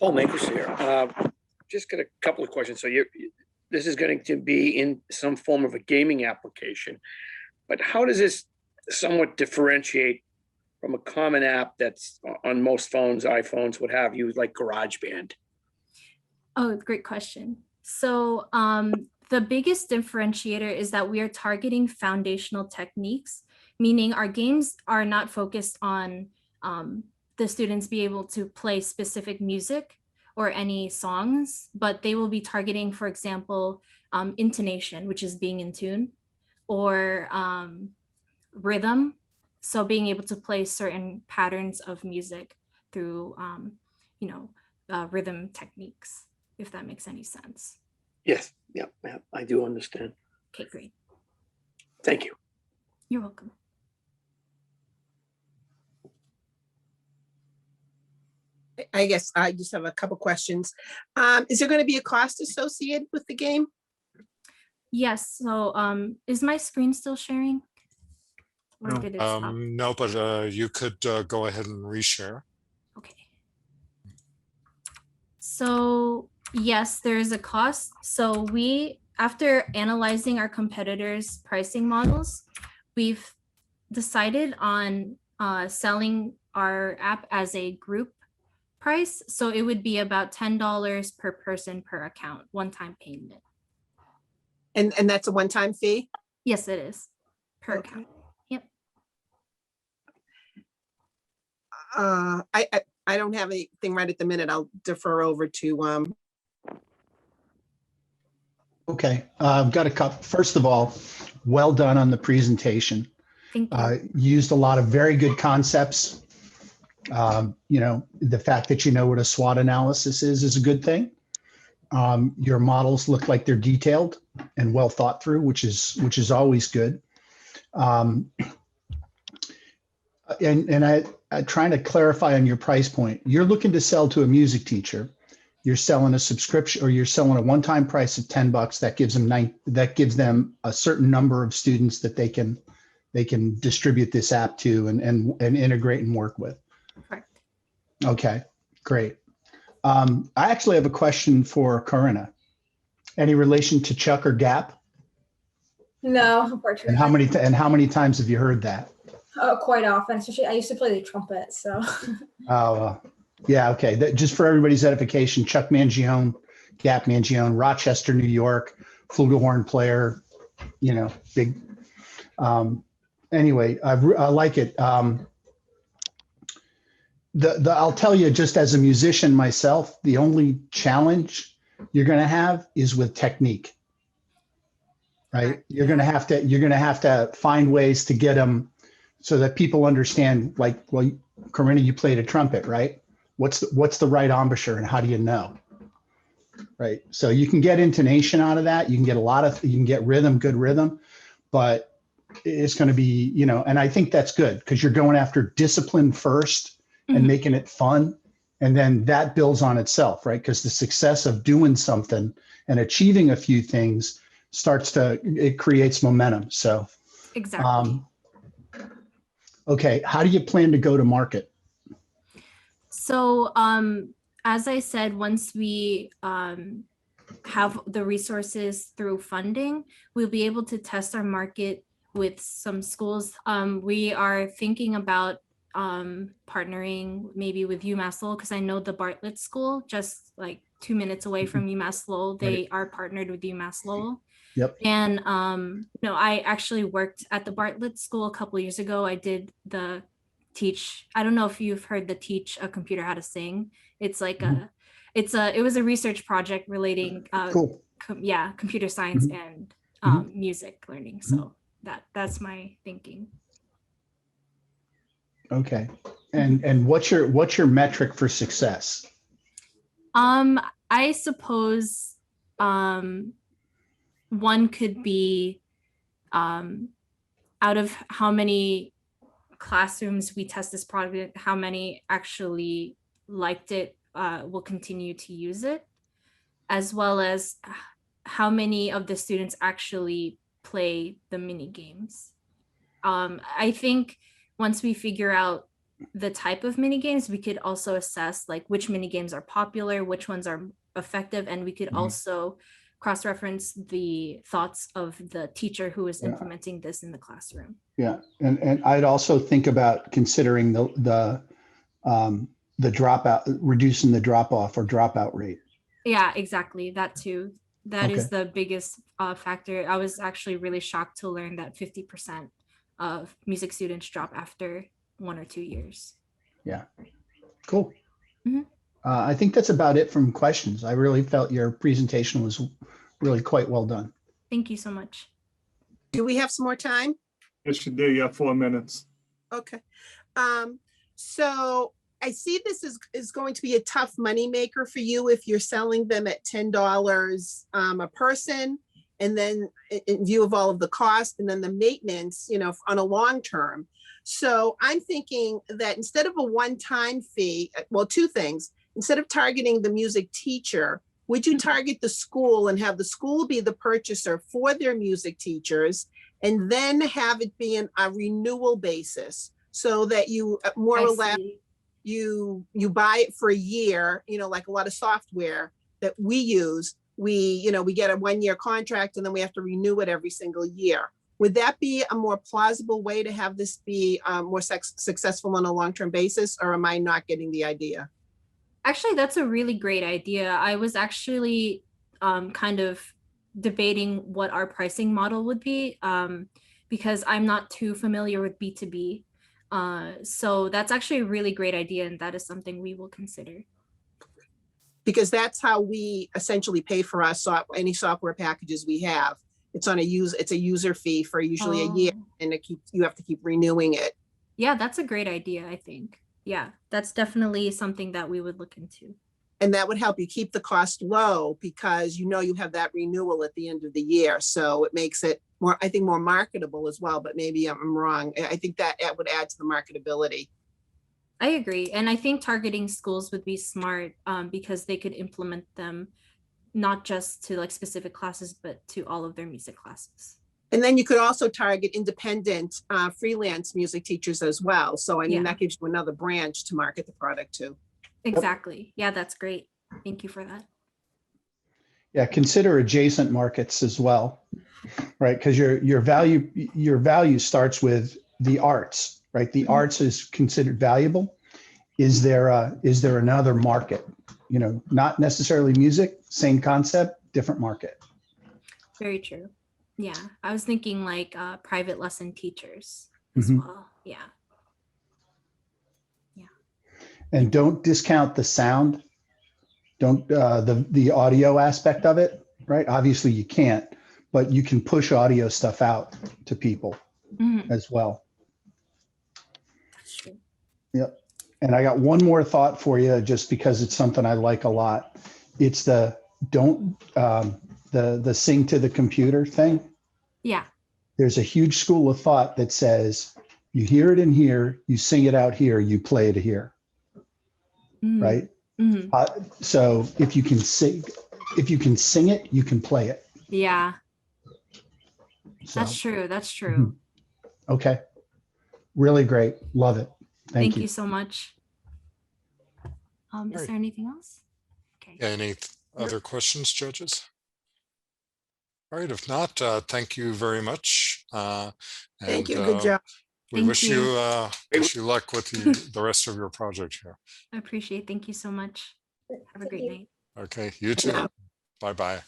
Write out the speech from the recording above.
Paul Makers here. Just got a couple of questions. So this is going to be in some form of a gaming application, but how does this somewhat differentiate from a common app that's on most phones, iPhones, what have you, like GarageBand? Oh, great question. So the biggest differentiator is that we are targeting foundational techniques, meaning our games are not focused on the students be able to play specific music or any songs, but they will be targeting, for example, intonation, which is being in tune, or rhythm. So being able to play certain patterns of music through, rhythm techniques, if that makes any sense. Yes, yeah, I do understand. Okay, great. Thank you. You're welcome. I guess I just have a couple questions. Is there going to be a cost associated with the game? Yes, so is my screen still sharing? Or did it stop? No, but you could go ahead and reshare. Okay. So yes, there is a cost. So after analyzing our competitors' pricing models, we've decided on selling our app as a group price. So it would be about $10 per person per account, one-time payment. And that's a one-time fee? Yes, it is per Okay. account. Yep. I don't have anything right at the minute. I'll defer over to Okay, I've got a couple. First of all, well done on the presentation. Thank you. Used a lot of very good concepts. The fact that you know what a SWOT analysis is a good thing. Your models look like they're detailed and well thought through, which is always good. And I trying to clarify on your price point. You're looking to sell to a music teacher. You're selling a subscription, or you're selling a one-time price of $10 that gives them a certain number of students that they can distribute this app to and integrate and work with. Correct. Okay, great. I actually have a question for Corinna. Any relation to Chuck or Gap? No, unfortunately. And how many times have you heard that? Oh, quite often. Especially, I used to play the trumpet, so. Oh, yeah. Okay. Just for everybody's edification, Chuck Mangione, Gap Mangione, Rochester, New York, flugelhorn player. Big. Anyway, I like it. I'll tell you, just as a musician myself, the only challenge you're going to have is with technique. Right? You're going to have to find ways to get them so that people understand. Like, well, Corinna, you played a trumpet, right? What's the right embouchure, and how do you know? Right. So you can get intonation out of that. You can get rhythm, good rhythm, but it's going to be, and I think that's good because you're going after discipline first and making it fun. And then that builds on itself, right? Because the success of doing something and achieving a few things it creates momentum. So Exactly. Okay. How do you plan to go to market? So as I said, once we have the resources through funding, we'll be able to test our market with some schools. We are thinking about partnering maybe with UMass Lowell, because I know the Bartlett School, just like 2 minutes away from UMass Lowell, they are partnered with UMass Lowell. Yep. And I actually worked at the Bartlett School a couple of years ago. I did the teach. I don't know if you've heard the Teach a Computer How to Sing. It's like it was a research project relating Cool. Computer science and music learning. So that's my thinking. Okay. And what's your metric for success? I suppose one could be out of how many classrooms we test this product, how many actually liked it, will continue to use it, as well as how many of the students actually play the mini games. I think once we figure out the type of mini games, we could also assess like which mini games are popular, which ones are effective, and we could Mhm. also cross-reference the thoughts of the teacher who is Yeah. implementing this in the classroom. Yeah, and I'd also think about considering the dropout, reducing the drop off or dropout rate. Yeah, exactly. That too. That is Okay. the biggest factor. I was actually really shocked to learn that 50% of music students drop after 1 or 2 years. Cool. Mhm. I think that's about it from questions. I really felt your presentation was really quite well done. Thank you so much. Do we have some more time? Yes, you do. You have 4 minutes. Okay. So I see this is going to be a tough moneymaker for you if you're selling them at $10 a person. And then in view of all of the cost and then the maintenance, on a long term. So I'm thinking that instead of a one-time fee, well, two things. Instead of targeting the music teacher, would you target the school and have the school be the purchaser for their music teachers, and then have it be a renewal basis so that you more I or less see. you buy it for a year, like a lot of software that we use, we get a 1-year contract and then we have to renew it every single year. Would that be a more plausible way to have this be more successful on a long-term basis, or am I not getting the idea? Actually, that's a really great idea. I was actually kind of debating what our pricing model would be, because I'm not too familiar with B2B. So that's actually a really great idea, and that is something we will consider. Because that's how we essentially pay for our any software packages we have. It's a user fee for usually a year, Oh. and you have to keep renewing it. Yeah, that's a great idea, I think. Yeah, that's definitely something that we would look into. And that would help you keep the cost low because you have that renewal at the end of the year. So it makes it more, I think, more marketable as well, but maybe I'm wrong. I think that would add to the marketability. I agree. And I think targeting schools would be smart, because they could implement them not just to like specific classes, but to all of their music classes. And then you could also target independent freelance music teachers as well. So I mean, Yeah. that gives you another branch to market the product to. Exactly. Yeah, that's great. Thank you for that. Yeah, consider adjacent markets as well, right? Because your value starts with the arts, right? The arts is considered valuable. Is there another market? Not necessarily music, same concept, different market. Very true. Yeah, I was thinking like private lesson teachers as Mhm. well. Yeah. And don't discount the sound. Don't the audio aspect of it, right? Obviously you can't, but you can push audio stuff out to people Mhm, as well. that's true. Yep. And I got one more thought for you, just because it's something I like a lot. It's the sing to the computer thing. Yeah. There's a huge school of thought that says you hear it in here, you sing it out here, you play it here, Mhm, right? mhm. So if you can sing it, you can play it. Yeah, So, that's true. That's true. okay. Really great. Love it. Thank Thank you so much. Is Alright. there anything else? Okay. Any other questions, judges? All right, if not, thank you very much. Thank you. and, Good job. We Thank wish you. wish you luck with the rest of your project here. I appreciate it. Thank you so much. Have a great night. Okay, you too. Yeah. Bye-bye.